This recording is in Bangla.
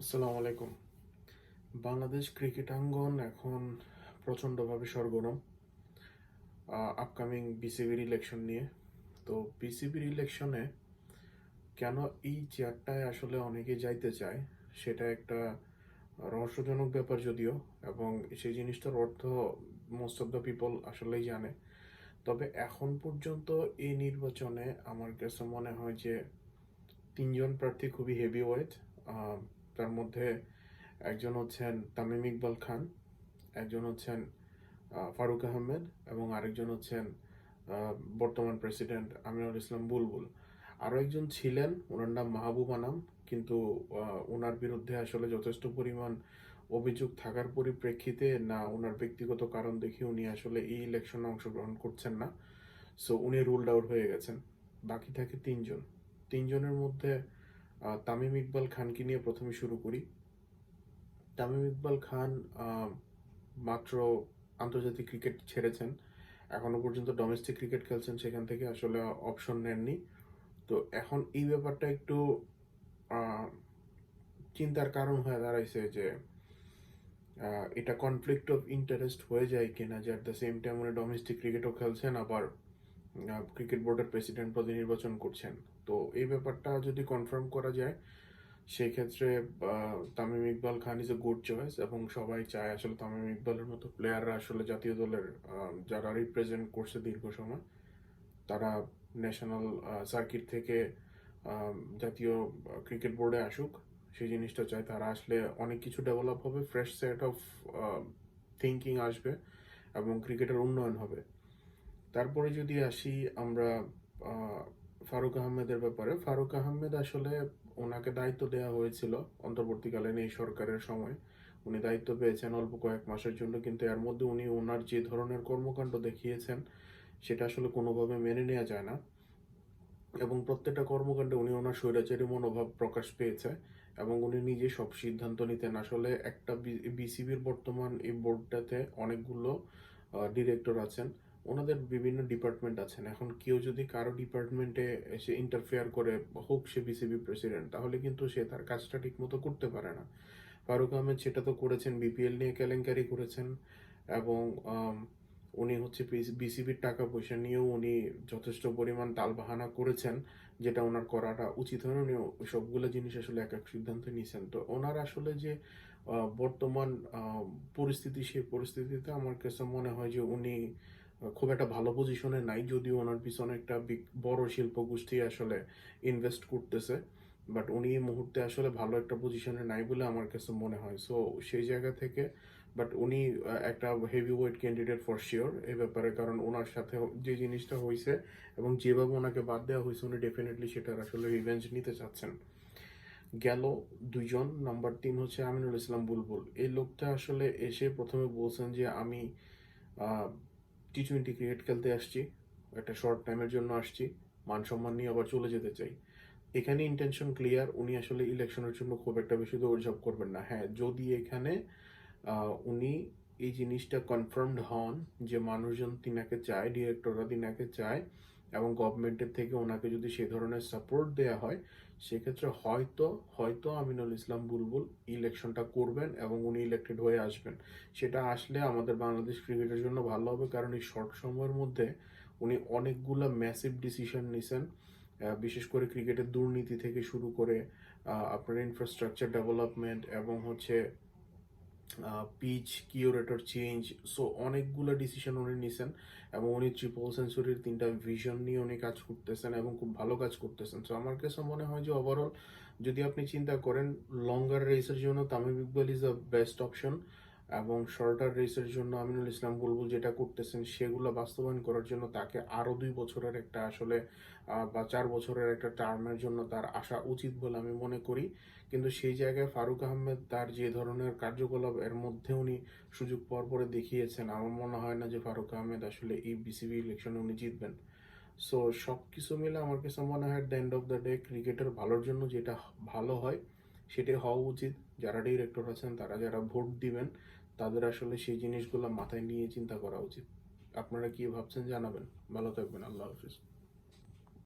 আসসালামু আলাইকুম। বাংলাদেশ ক্রিকেটাঙ্গন এখন প্রচণ্ডভাবে সরগরম আপকামিং বিসিবির ইলেকশন নিয়ে। তো বিসিবির ইলেকশনে কেন এই চেয়ারটায় আসলে অনেকে যাইতে চায় সেটা একটা রহস্যজনক ব্যাপার যদিও, এবং সেই জিনিসটার অর্থ মোস্ট অফ দ্য পিপল আসলেই জানে। তবে এখন পর্যন্ত এই নির্বাচনে আমার কাছে মনে হয় যে তিনজন প্রার্থী খুবই হেভি ওয়েট। তার মধ্যে একজন হচ্ছেন তামিম ইকবাল খান, একজন হচ্ছেন ফারুক আহমেদ, এবং আরেকজন হচ্ছেন বর্তমান প্রেসিডেন্ট আমিনুল ইসলাম বুলবুল। আরও একজন ছিলেন, ওনার নাম মাহবুব আনাম, কিন্তু ওনার বিরুদ্ধে আসলে যথেষ্ট পরিমাণ অভিযোগ থাকার পরিপ্রেক্ষিতে না ওনার ব্যক্তিগত কারণ দেখে উনি আসলে এই ইলেকশনে অংশগ্রহণ করছেন না। সো উনি রুলড আউট হয়ে গেছেন। বাকি থাকে তিনজন। তিনজনের মধ্যে তামিম ইকবাল খানকে নিয়ে প্রথমে শুরু করি। তামিম ইকবাল খান মাত্র আন্তর্জাতিক ক্রিকেট ছেড়েছেন, এখনো পর্যন্ত ডোমেস্টিক ক্রিকেট খেলছেন, সেখান থেকে আসলে অপশন নেননি। তো এখন এই ব্যাপারটা একটু চিন্তার কারণ হয়ে দাঁড়াইছে যে এটা কনফ্লিক্ট অফ ইন্টারেস্ট হয়ে যায় কিনা, যে অ্যাট দ্য সেম টাইম উনি ডোমেস্টিক ক্রিকেটও খেলছেন, আবার ক্রিকেট বোর্ডের প্রেসিডেন্ট পদে নির্বাচন করছেন। তো এই ব্যাপারটা যদি কনফার্ম করা যায় সেই ক্ষেত্রে তামিম ইকবাল খান ইজ এ গুড চয়েস, এবং সবাই চায় আসলে তামিম ইকবালের মতো প্লেয়াররা আসলে জাতীয় দলের যারা রিপ্রেজেন্ট করছে দীর্ঘ সময়, তারা ন্যাশনাল সার্কিট থেকে জাতীয় ক্রিকেট বোর্ডে আসুক। সেই জিনিসটা চায়। তারা আসলে অনেক কিছু ডেভেলপ হবে, ফ্রেশ সেট অফ থিঙ্কিং আসবে, এবং ক্রিকেটের উন্নয়ন হবে। তারপরে যদি আসি আমরা ফারুক আহমেদের ব্যাপারে, ফারুক আহমেদ আসলে ওনাকে দায়িত্ব দেওয়া হয়েছিল অন্তর্বর্তীকালীন এই সরকারের সময়। উনি দায়িত্ব পেয়েছেন অল্প কয়েক মাসের জন্য, কিন্তু এর মধ্যে উনি ওনার যে ধরনের কর্মকাণ্ড দেখিয়েছেন সেটা আসলে কোনোভাবে মেনে নেওয়া যায় না, এবং প্রত্যেকটা কর্মকাণ্ডে উনি ওনার স্বৈরাচারী মনোভাব প্রকাশ পেয়েছে, এবং উনি নিজে সব সিদ্ধান্ত নিতেন। আসলে একটা বিসিবির বর্তমান এই বোর্ডটাতে অনেকগুলো ডিরেক্টর আছেন, ওনাদের বিভিন্ন ডিপার্টমেন্ট আছেন। এখন কেউ যদি কারো ডিপার্টমেন্টে এসে ইন্টারফেয়ার করে, হোক সে বিসিবি প্রেসিডেন্ট, তাহলে কিন্তু সে তার কাজটা ঠিক মতো করতে পারে না। ফারুক আহমেদ সেটা তো করেছেন, বিপিএল নিয়ে কেলেঙ্কারি করেছেন, এবং উনি হচ্ছে বিসিবির টাকা পয়সা নিয়েও উনি যথেষ্ট পরিমাণ তালবাহানা করেছেন, যেটা ওনার করাটা উচিত হয়। উনি সবগুলো জিনিস আসলে এক এক সিদ্ধান্ত নিয়েছেন। তো ওনার আসলে যে বর্তমান পরিস্থিতি, সেই পরিস্থিতিতে আমার কাছে মনে হয় যে উনি খুব একটা ভালো পজিশনে নাই, যদিও ওনার পিছনে একটা বড় শিল্প গোষ্ঠী আসলে ইনভেস্ট করতেছে। বাট উনি এই মুহূর্তে আসলে ভালো একটা পজিশনে নাই বলে আমার কাছে মনে হয়। সো সেই জায়গা থেকে বাট উনি একটা heavy weight candidate for sure এই ব্যাপারে, কারণ ওনার সাথে যে জিনিসটা হয়েছে এবং যেভাবে ওনাকে বাদ দেওয়া হয়েছে, উনি ডেফিনেটলি সেটার আসলে রিভেঞ্জ নিতে চাচ্ছেন। গেল দুইজন। নাম্বার 3 হচ্ছে আমিনুল ইসলাম বুলবুল। এই লোকটা আসলে এসে প্রথমে বলছেন যে আমি টি-20 ক্রিকেট খেলতে আসছি, একটা শর্ট টাইমের জন্য আসছি, মান সম্মান নিয়ে আবার চলে যেতে চাই। এখানে ইন্টেনশন ক্লিয়ার, উনি আসলে ইলেকশনের জন্য খুব একটা বেশি দৌড়ঝাঁপ করবেন না। হ্যাঁ, যদি এখানে উনি এই জিনিসটা কনফার্মড হন যে মানুষজন তিনাকে চায়, ডিরেক্টররা তিনাকে চায়, এবং গভর্নমেন্টের থেকে ওনাকে যদি সে ধরনের সাপোর্ট দেওয়া হয়, সেক্ষেত্রে হয়তো হয়তো আমিনুল ইসলাম বুলবুল ইলেকশনটা করবেন এবং উনি ইলেক্টেড হয়ে আসবেন। সেটা আসলে আমাদের বাংলাদেশ ক্রিকেটের জন্য ভালো হবে, কারণ এই শর্ট সময়ের মধ্যে উনি অনেকগুলা ম্যাসিভ ডিসিশন নিছেন। বিশেষ করে ক্রিকেটের দুর্নীতি থেকে শুরু করে আপনার ইনফ্রাস্ট্রাকচার ডেভেলপমেন্ট, এবং হচ্ছে পিচ কিউরেটর চেঞ্জ, সো অনেকগুলো ডিসিশন উনি নিছেন, এবং উনি ট্রিপল সেঞ্চুরির 3টা ভিশন নিয়ে উনি কাজ করতেছেন এবং খুব ভালো কাজ করতেছেন। সো আমার কাছে মনে হয় যে ওভারঅল যদি আপনি চিন্তা করেন, লঙ্গার রেসের জন্য Tamim Iqbal is the best option, এবং শর্টার রেসের জন্য আমিনুল ইসলাম বুলবুল যেটা করতেছেন সেগুলো বাস্তবায়ন করার জন্য তাকে আরও 2 বছরের একটা আসলে বা 4 বছরের একটা টার্মের জন্য তার আসা উচিত বলে আমি মনে করি। কিন্তু সেই জায়গায় ফারুক আহমেদ তার যে ধরনের কার্যকলাপ এর মধ্যে উনি সুযোগ পাওয়ার পরে দেখিয়েছেন, আমার মনে হয় না যে ফারুক আহমেদ আসলে এই বিসিবি ইলেকশনে উনি জিতবেন। সো সব কিছু মিলে আমার কাছে মনে হয় the end of the day ক্রিকেটের ভালোর জন্য যেটা ভালো হয় সেটাই হওয়া উচিত। যারা ডিরেক্টর আছেন, তারা যারা ভোট দিবেন, তাদের আসলে সেই জিনিসগুলো মাথায় নিয়ে চিন্তা করা উচিত। আপনারা কি ভাবছেন জানাবেন। ভালো থাকবেন। আল্লাহ হাফিজ।